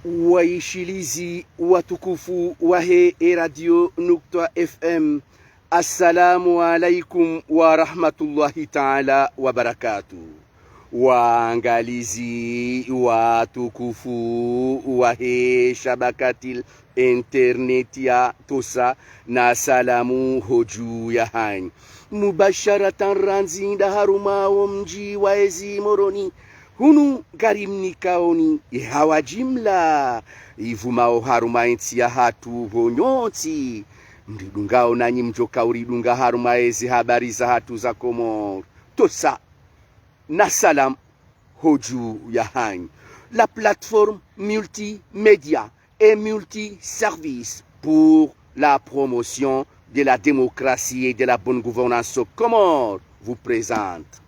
waishilizi watukufu wa he radio Nukta FM, assalamu alaikum wa rahmatullahi ta'ala wa barakatuh. Waangalizi watukufu wa he shabakatil internet ya Tosa, na salamu hoju ya hani mubasharatan ranzinda harumao mji wa ezi moroni hunu garimnikaoni hawa jimla ivumao haruma inti ya hatu vonyoti mridungao nanyi mjoka uridunga haruma ezi habari za hatu za Komoro Tosa na salam hoju ya hani, la plateforme multimédia et multiservice pour la promotion de la démocratie et de la bonne gouvernance au Comores vous présente.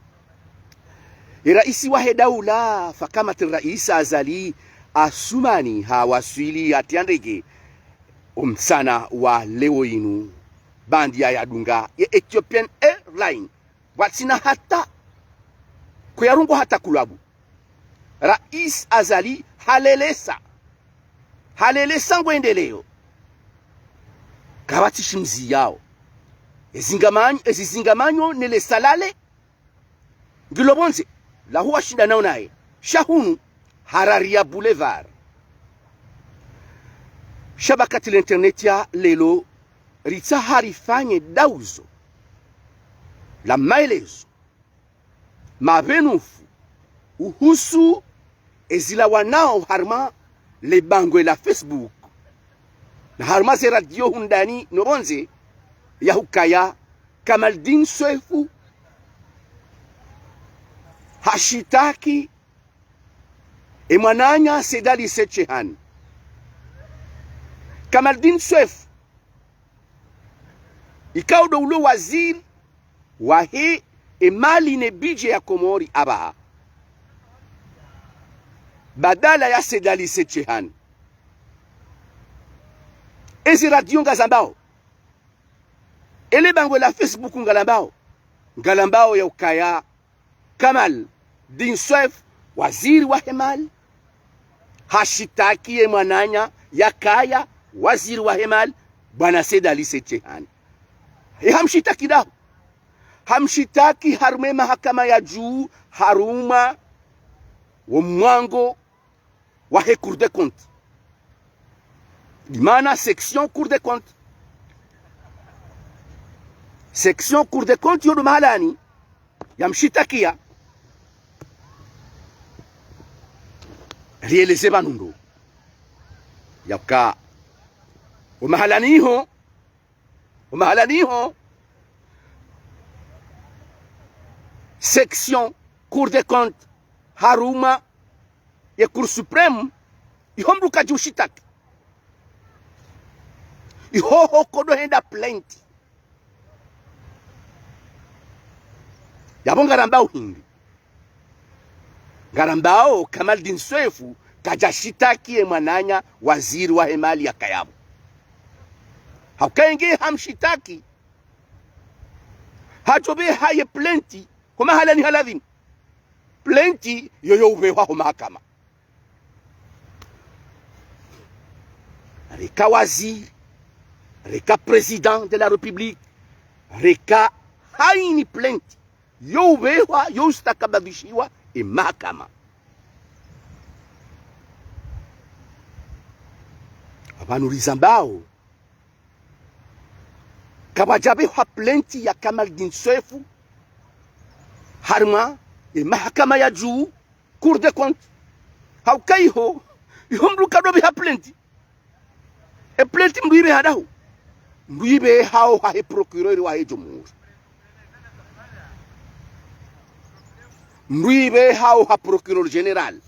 Raisi wa daula fakamati Rais Azali Assoumani hawasili atiandege umsana wa leo inu bandia ya dunga ya Ethiopian Airline watsina hata kuyarungo hata kulabu. Rais Azali halelesa ngwendeleo kabati shimzi yao ezizingamanyo nele salale ngilobonze la huwa shinda nao nae shahunu Hararia Boulevard shabakati l'internet ya lelo ritsa harifanye dauzo la maelezo mavenufu uhusu ezila wanao harma le bangwe la Facebook na harma ze radio hundani nobonze ya hukaya Kamaldin Swefu hashitaki emwananya Sedali Sechehan. Kamaldin Swefu ikaudo ulo waziri wahe emali ne bije ya Komori abaha badala ya Sedali Sechehan. Ezi radio ngazambao ele bango la Facebook ngalambao ya ukaya Kamaldin Swefu waziri wa hemali hashitaki mwananya ya kaya waziri wa hemali bwana Sedali Sechehan. Hamshitaki dahu, hamshitaki harume mahakama ya juu haruma wa mwango wa he Cour des comptes dimana section Cour des comptes. Section Cour des comptes yodo mahalani yamshitakia rieleze banundo yaka umahalaniho section Cour des comptes haruma ya Cour supreme ihomruka jushitaki ihoho kodo henda plainte yabo ngarambao hindi ngarambao Kamaldin Swefu kajashitaki mwananya waziri wa hemali ya kayabo haukainge hamshitaki hachobe haye plainte kuma halani haladhin plainte yoyo ubewa ho mahakama reka waziri reka président de la république reka haini plainte yo ubewa yo ustakabadhishiwa mahakama. Abanuriza mbao kabajabe wa plainte ya Kamaldin Swefu harma mahakama ya juu Cour des comptes haukaiho ihomruka dobi ha plainte plainte mbibe hadahu mbibe hao ha procureur wa jumhuri mbibe hao ha procureur général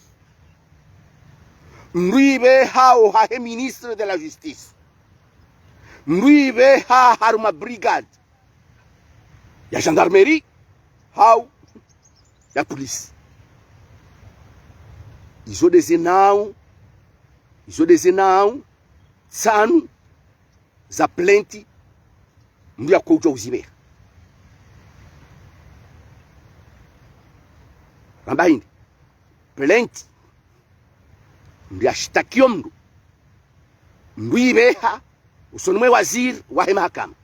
mbibe hao ha ministre de la justice mbibe ha haruma brigade ya gendarmerie hao ya police izo dezenao sanu za plainte mbia kuja uzibe ramba hindi plainte ndi ashtakio mndu ibeha usonumwe waziri wa mahakama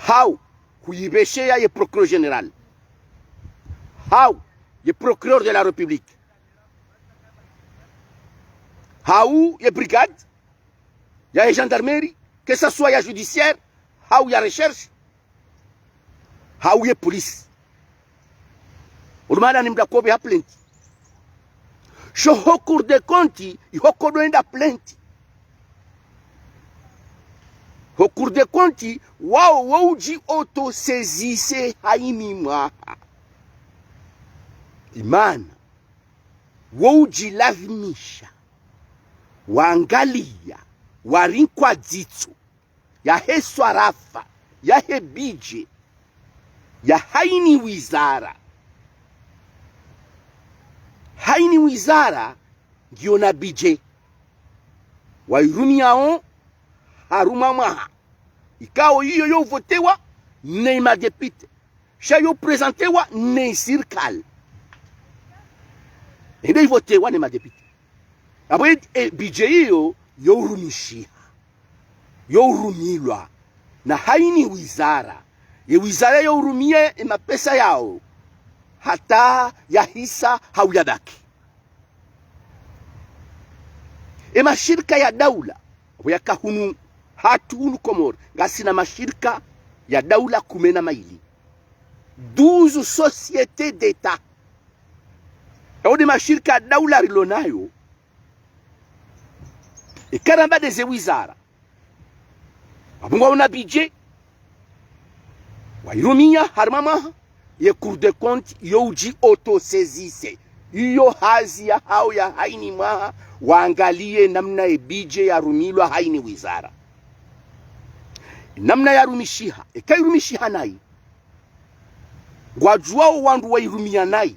hau kuyibeshea ye procureur general hau ye procureur de la République hau ye brigade ya gendarmerie que ça soit ya judiciaire hau ya recherche hau ye police ulumana ni mdakobe ha plenty sho hokur de konti ihokodoenda plenty hokur de konti wao wauji autosaisisse hainimwa imana wauji lavimisha waangalia warinkwa dzitso ya heswarafa ya hebije ya haini wizara ngiyo na bije wairumiao haruma maha ikao hiyo yo votewa ne madepite shayo presentewa ne sirkal ende votewa ne madepite abwe bije hiyo yo urumishia yo urumilwa na haini wizara ye wizara yo urumie mapesa yao hata ya hisa hauyabaki mashirika ya daula yakahunu hatu Komoro ngasina mashirika ya daula 12 sociétés d'état yaudi mashirika ya daula rilonayo ikaramba deze wizara abungwa una budget wairumia harmama ye Cour des comptes yoji autosaisisse iyo hazi ya hao ya haini maha waangalie namna ebije ya rumilwa haini wizara namna ya rumishiha ekairumishiha nai gwajuao wandu wairumia nai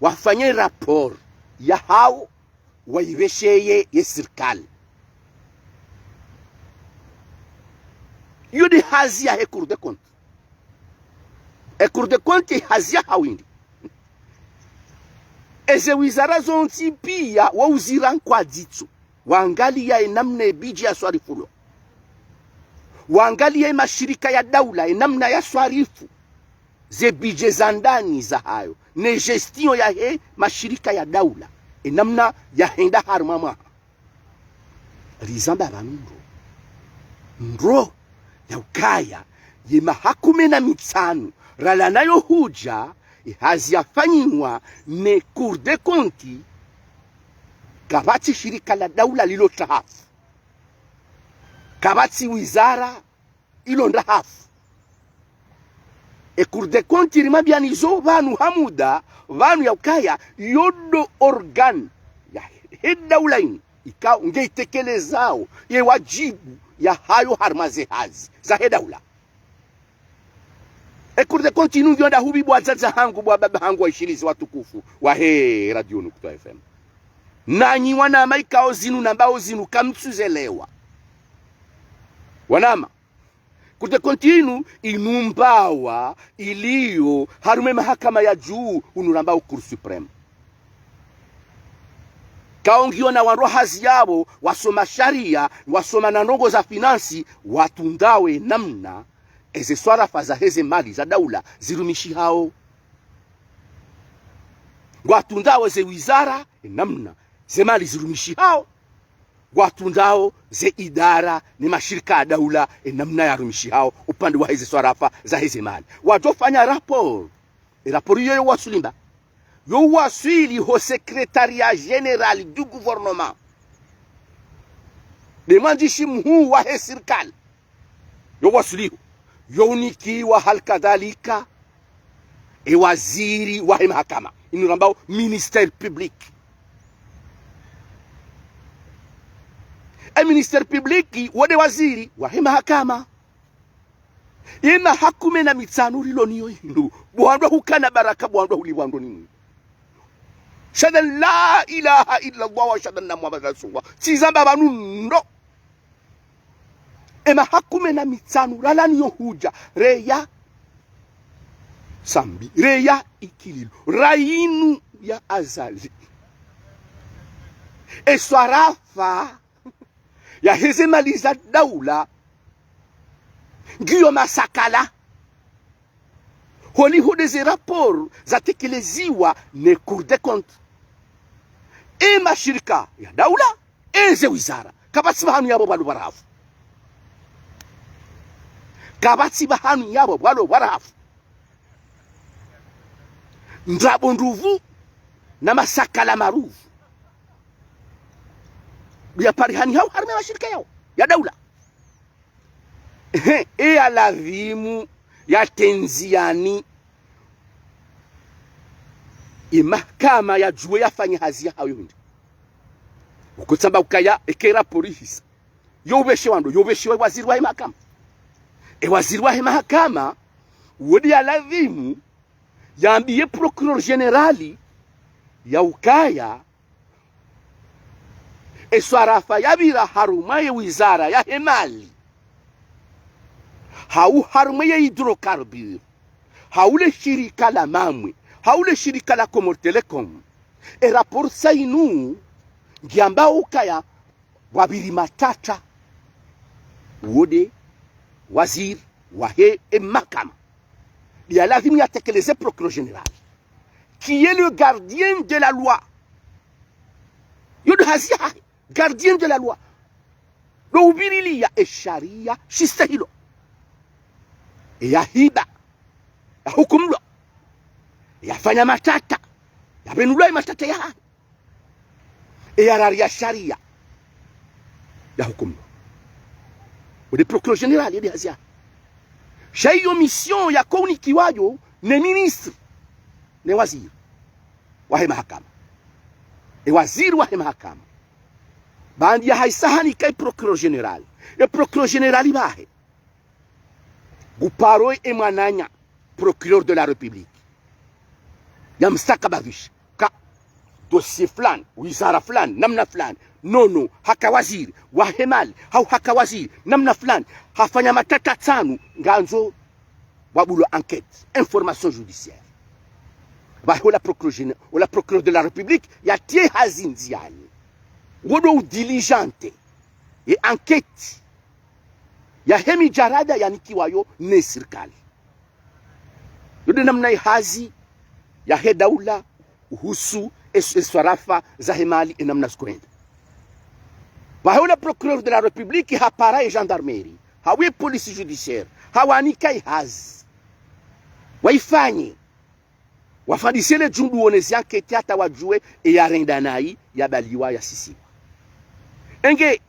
wafanye rapport ya hao waibesheye ye serikali yudi hazi ya Cour des comptes Cour des comptes hazi ya hawindi eze wizara zonti pia wauzira kwa dzitso waangalia namna ebije ya swarifulo waangalia mashirika ya daula namna ya swarifu ze bije za ndani za hayo ne gestion ya mashirika ya daula namna ya henda harmama rizamba banundo ndro ya ukaya ye mahakume na mitsanu rala nayo huja haziafanywa ne Cour des comptes kabati shirika la daula lilo tahafu kabati wizara ilo ndahafu Cour des comptes rimabianizo vanu hamuda vanu ya ukaya yodo organ ya daula ini ikao ngeitekelezao ye wajibu ya hayo harmaze hazi za daula Cour des comptes nungionda hubi bwa zaza hangu bwa baba hangu waishilizi watukufu wa Radio Nukta FM nanyi wana maikao zinu nambao zinu kamtsuzelewa wanama Cour des comptes inumbawa iliyo harume mahakama ya juu unurambao Cour supreme kaongiona wanro hazi yabo wasoma sharia wasoma na nongo za finansi watundawe namna eze swarafa za heze mali za daula zirumishi hao watundao ze wizara namna ze mali zirumishi hao watundao ze idara ni mashirika ya daula namna ya rumishi hao upande wa heze swarafa za heze mali watofanya rapport hiyo wasulimba yo wasili ho secrétariat général du gouvernement demandishi mhuu wa he serikali yo wasili yoniki wa halkadhalika waziri wa mahakama inurambao ministère public ministère public wode waziri wa mahakama ina hakume na mitsanu rilo niyo hindu bwandwa hukana baraka bwandwa hulibwandwa nini shadan la ilaha illa Allah wa shadan na Muhammad rasulullah tizamba banu ndo hakume na mitsanu rala niyo huja reya sambi reya ikililo rainu ya azali e swarafa ya hizi mali za daula ngiyo masakala honi hudezi rapor zatekeleziwa ne Cour des comptes e mashirika ya daula eze wizara kabatsi bahanu yabo balo barafu kabatsi bahanu yabo balo barafu ndrabo nduvu na masakala maruvu ya parihani hao harme mashirika yao ya daula e alavimu ya tenziani imahakama ya juwe yafanya hazia hao yundi ukutamba ukaya ekera polisi yobeshe wando yobeshe waziri wa mahakama waziri wa mahakama wodi alavimu yaambie procureur generali ya ukaya eswarafa yabira harumaye wizara ya hemali hau harumaye hidrokarbur haule shirika la mamwe haule shirika la Comor Telecom rapport sainu ngiamba ukaya wabiri matata wode wazir wahe mahakama ya lazima yatekeleze procureur général qui est le gardien de la loi yod hazia gardien de la loi lo ubirili ya sharia shistahilo ya hiba ya hukumlo ya fanya matata ya benulai matata ya raria sharia ya hukumlo ode procureur général yodi hazia shayo mission ya koni kiwayo ne ministre ne waziri wa mahakama waziri wa mahakama bandi ya haisahani kai procureur général procureur général bahe guparo mwananya procureur de la république ya mstakabadhish ka dossier fulani wizara fulani namna fulani nono haka waziri wa hemali au haka waziri namna fulani hafanya matata tano nganzo wabulo enquête information judiciaire la procureur de la république ya tie hazinziani wodo diligente et enquête ya hemi jarada ya nikiwayo ne serikali yodo namna hazi ya hedaula uhusu eswarafa za hemali namna skwenda la procureur de la république hapara gendarmerie hawe police judiciaire hawani kai hazi waifanye wafadisele jundu onezi enquête hata wajue ya rendanai ya baliwa ya sisi enge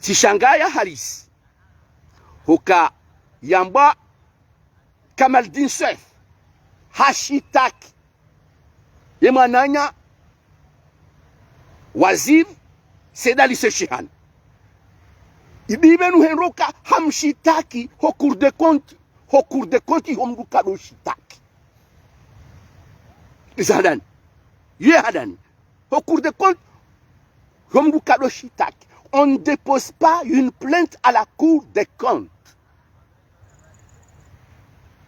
tishangaya halisi huka yamba Kamaldin Seif hashitaki yemananya wazir Sedali Seshihan ibibenu henroka hamshitaki ho Cour des comptes homduka do shitaki Zadan ye hadani au Cour des comptes homduka do shitaki. On ne dépose pas une plainte à la Cour des comptes.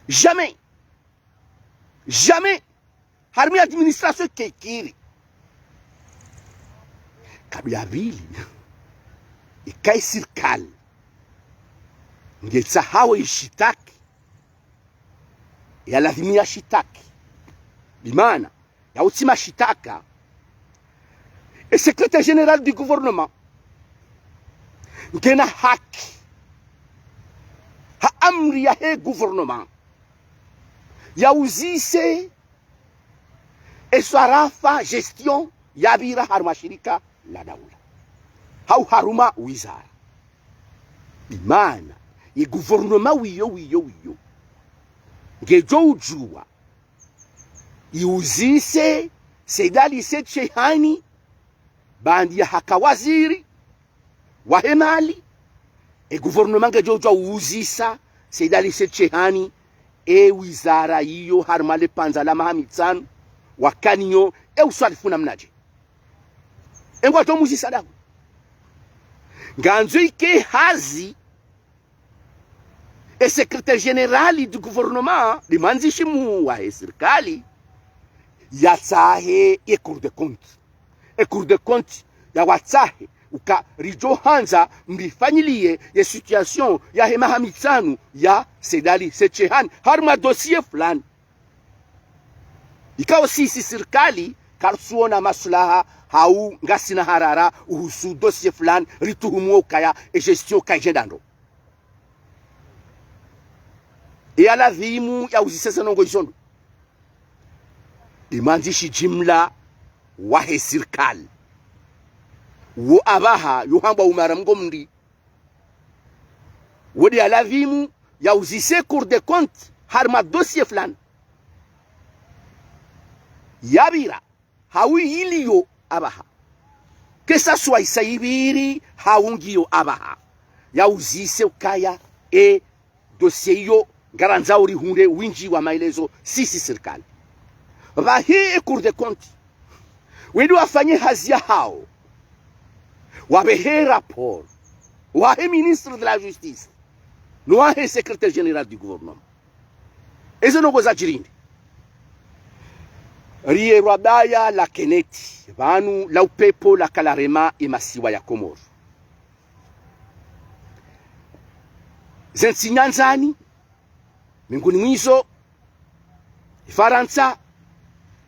Jamais. Jamais. Harmi administration kekiri. Kabila vili. Ikai sirkal. Ngetsa hawa ishitaki. Ya lazimia shitaki. Bimana. Ya utima shitaka. Et secrétaire général du gouvernement. Ngena haki. Ha amri ya he gouvernement. Ya uzise. Eswarafa gestion. Yabira harumashirika la daula. Hau haruma wizara. Bimana. Ye gouvernement wiyo. Ngejo ujua. Iuzise. Sedali Sechehani. Bandi ya hakawaziri. Wahemali. Gouvernement ngejo ujua uzisa. Sedali Sechehani. Wizara iyo harumale panzala mahamitsanu. Wakanyo. Uswalifuna mnaje. Engwa to muzisa dahu. Nganzo ike hazi. Secrétaire général du gouvernement. Limanzishimu wa serikali. Yatsahe Cour des comptes. e cour de compte ya watsahe uka rijo hanza mbifanyilie ya situation ya hema hamitsanu ya sedali sechehan harma dossier fulani ikawa sisi serikali karsuona maslaha hau ngasina harara uhusu dossier fulani rituhumu kaya e gestion kaijendando e ala vimu ya uzisesa nongo isondo imanzishi jimla wahe serikali wo abaha yohamba umara mgomndi wodi ala vimu ya uzise cour de compte harma dossier fulani yabira hawi iliyo abaha kesa soit isaibiri haungiyo abaha ya uzise ukaya e dossier yo garanza uri hunde winji wa maelezo sisi serikali bahi cour de compte wedu wafanye hazia hao wabehe rapport wahe ministre de la justice wahe secrétaire général du gouvernement ezo no goza jirindi rie rwabaya la keneti vanu la upepo la kalarema imasiwa ya Komoro zensinyanzani minguni mwizo Faransa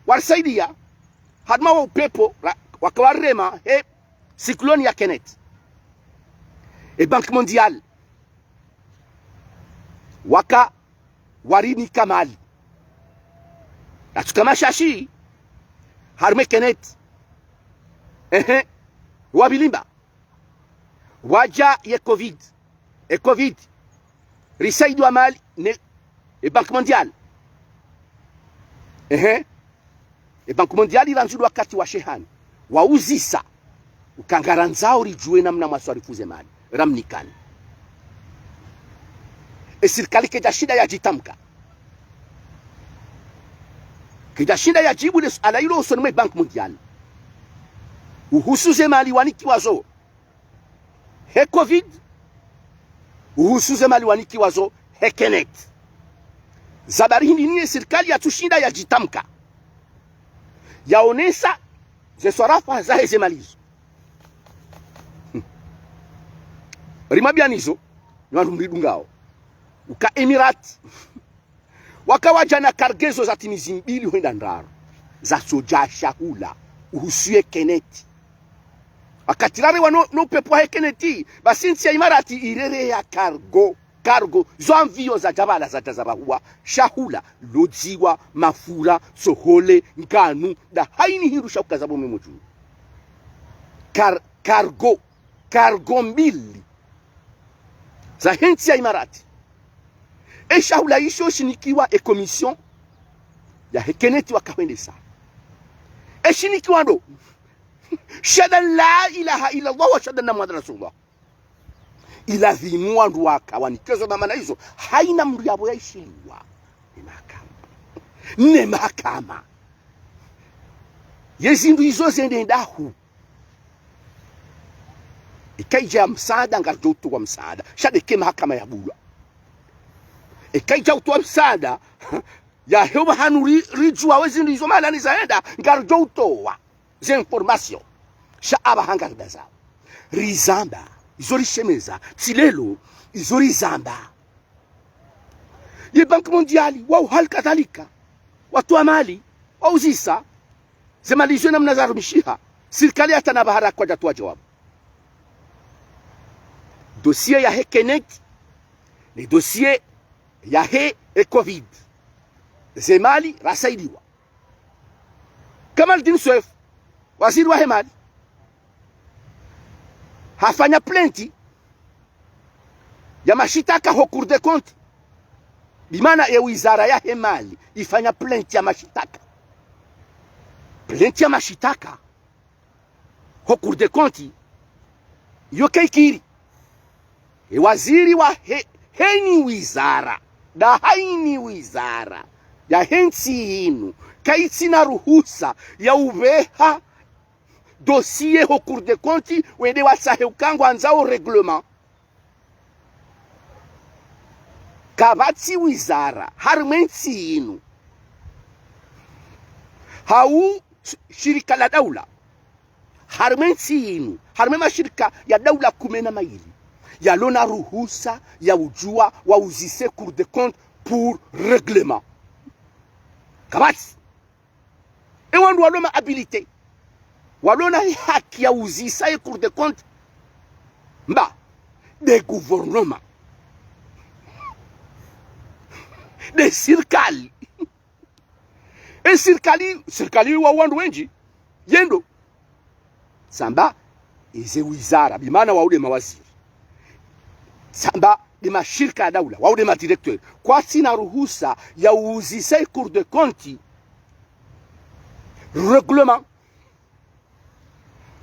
warsaidia hadma wa upepo wakawarema he cyclone ya Kenneth e Banque Mondiale waka warini kamali atukama shashi harme Kenneth wabilimba waja ye covid e covid risaidu amali ne e Banque Mondiale e Banque Mondiale iranzulu wakati wa shehani wauzisa ukangaranzao rijue namna maswarifuze mali ramnikani e serikali keja shida ya jitamka keja shida ya jibu le ala ilo usonime Banque Mondiale uhusuze mali waniki wazo he covid uhusuze mali waniki wazo he Kenneth zabari hindi niye serikali ya tushinda ya jitamka yaonesa zeswarafa za heze malizo rimabianizo nwandu mridungao uka Emirati wakawajana kargezo za timizi mbili huenda ndaro za soja shahula uhusuye Kenneth wakatirare wano no pepo he Kenneth basinsi ya Emirati irere ya cargo zoanvio za jabala za tazabahuwa shahula lodziwa mafura sohole nganu da haini hirusha ukazabo memoju cargo mbili za hensi ya Emirati e shahula isho shinikiwa e commission ya Kenneth wakawendesa e shinikiwa ndo shada la ilaha illa Allah wa shada na Muhammad Rasulullah ila vimua ndo wakawanikezo na maana hizo haina mndu yabo yaishiliwa ne mahakama yezindu hizo zende ndahu ikaija msaada ngarjoto wa msaada shade ke mahakama ya bulwa ikaija utwa msaada ya hewa hanuri rijua wezindu hizo mala ni zaenda ngarjoto wa ze information shaaba hangardaza rizamba izori shemeza tilelo izori zamba ye Banque Mondiale wao hal kadhalika watu wa mali wauzisa zemalizwe namna za rumishiha serikali hata na bahara kwa jatoa jawabu dossier ya he Kenneth ni dossier ya he covid zemali rasaidiwa Kamal Dinswef waziri wa hemali hafanya plenti ya mashitaka ho cour de compte bimana ya wizara ya hemali ifanya plenti ya mashitaka ho cour de compte yoke ikiri waziri wa heni wizara da haini wizara ya hensi hinu kaitsina ruhusa ya ubeha dossier au cours de compte wende wasahe ukango anzao reglement kabati wizara harmensi inu hau shirika la daula harme nchini, harme mashirika ya daula 12 yalona ruhusa ya ujua wa uzise Cour des comptes pour règlement. Kabati ewandu waloma habilité walona haki ya uzisa Cour des comptes mba de gouvernement de serikali serikali wa wandu wenji yendo samba ize wizara bimana waude mawaziri samba de mashirika ya daula waude madirekteur kwa sina ruhusa ya uzisa Cour des comptes règlement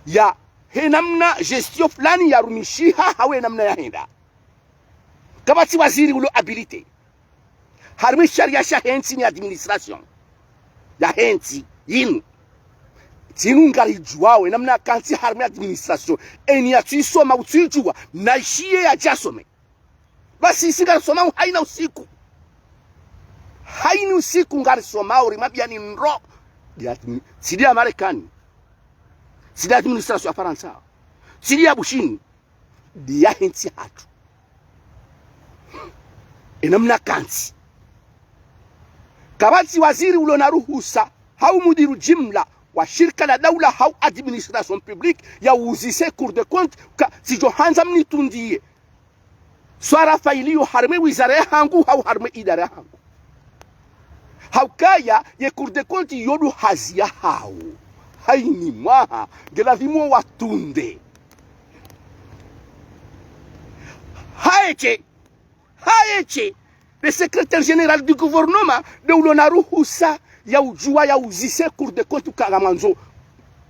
ya henamna gestion fulani ya rumishiha hawe namna ya henda kabati waziri ulo habilité harmi sharia shahensi ni administration ya hensi yinu tinu ngari juwawe namna kanti harmi administration eni ya tuisoma utijua na shie ya jasome basi singa soma haina usiku ngari soma uri mabia ni nro sidi ya Marekani sidi ya administration ya Faransa sidi ya Bushini dia hensi hatu enamna kanti kabati waziri ulo na ruhusa hau mudiru jimla wa shirika la daula hau administration publique ya uzise Cour des comptes si johanza mnitundie swara failiyo harme wizara hangu hau harme idara hangu hau kaya ye Cour des comptes yodu hazia hau haini mwaha gelavimo watunde haeche le secrétaire général du gouvernement de ulona ruhusa ya ujua ya uzise Cour des comptes kagamanzo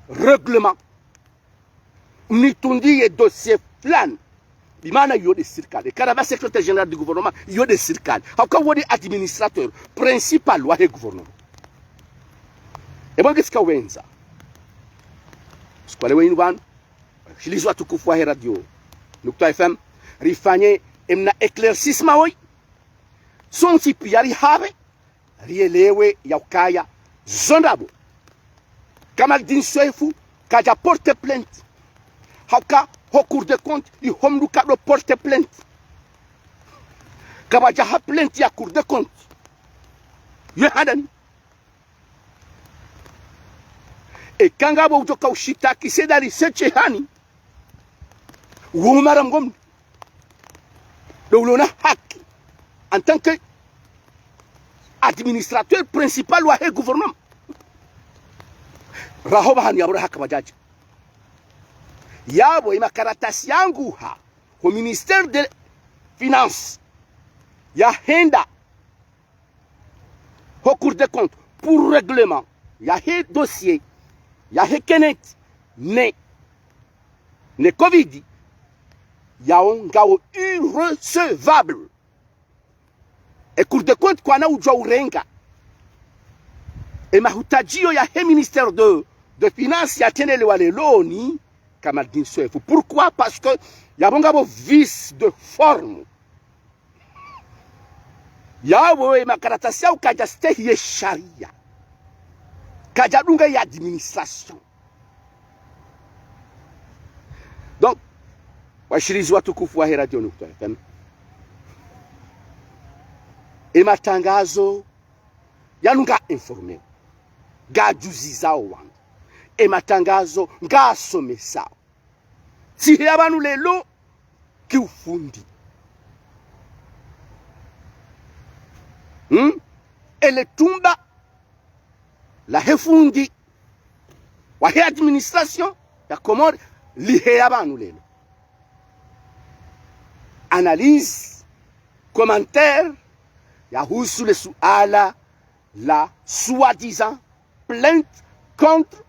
règlement mnitundie dossier plan bimana yode serikali karaba secrétaire général du gouvernement yode serikali hauka wodi administrateur principal wa he gouvernement ebonge sika wenza skwale wenu ban shilizwa tukufu wa radio Nukta FM rifanye emna éclaircissement oi son tipi yari habe rielewe ya ukaya zondabo kama din soefu kaja porte plainte hauka ho Cour des comptes i homluka do porte plainte kama jaha plainte ya Cour des comptes ye hadan e kanga bo utoka ushitaki sedali seche hani wumara ngom dowlona haki en tant que administrateur principal wa he gouvernement rahoba hani yabura haka bajaji yabo imakaratasi yangu ha au ministère de finances ya henda au Cour des comptes pour règlement ya he dossier ya he kenet ne covid ya ngao irrecevable et Cour des comptes kwa na ujwa urenga et mahutajio ya he ministère de finances ya tenele wale loni kama dinsoefu. Pourquoi? Parce que yabongabo vice de forme yabo e makaratasi ya ukaja steh ye sharia kaja dunga ya administration. Donc washirizi watukufu wa Radio Nukta FM e matangazo yanunga informe ga juzi zao wangu e matangazo nga somesa si yabanu lelo kiufundi ele tumba la hefundi wa he administration ya Komori lihe yabanu lelo analyse commentaire ya husu le suala la soi-disant plainte contre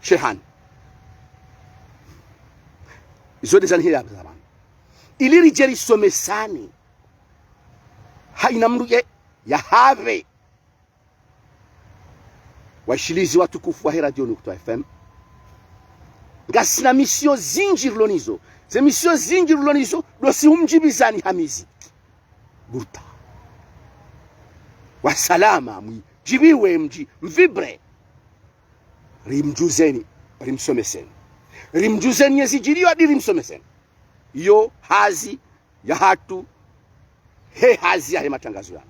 Shehan. Izo de zanhi ya zaman. Iliri jeri somesani. Haina mruye ya have. Washilizi watukufu wa Radio Nukta FM. Ngasina mission zinjir lonizo. Ze mission zinjir lonizo dosi umjibizani hamizi. Burta. Wasalama mwi jibiwe mji mvibre. rimjuzeni rimsomeseni rimjuzeni yesijiliwa hadi rimsomeseni yo hazi ya hatu he hazi ya he matangazo yana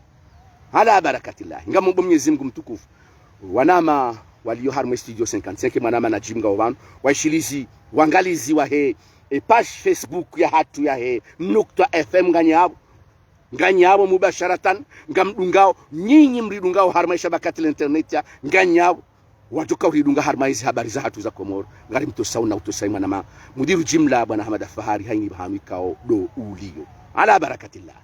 ala barakatillah ngamu Mwenyezi Mungu mtukufu wanama walio harmo studio 55 manama na jimga wanu waishilizi wangalizi wa he page Facebook ya hatu ya he Nukta FM nganyabo mubasharatan ngamdungao nyinyi mridungao harma shabakati internet ya nganyabo watuka uridunga harma hizi habari za hatu za Komoro ngari mtosauna utosaima na mudiru jimla bwana Hamada Fahari haini bahamikao do ulio ala barakatillah.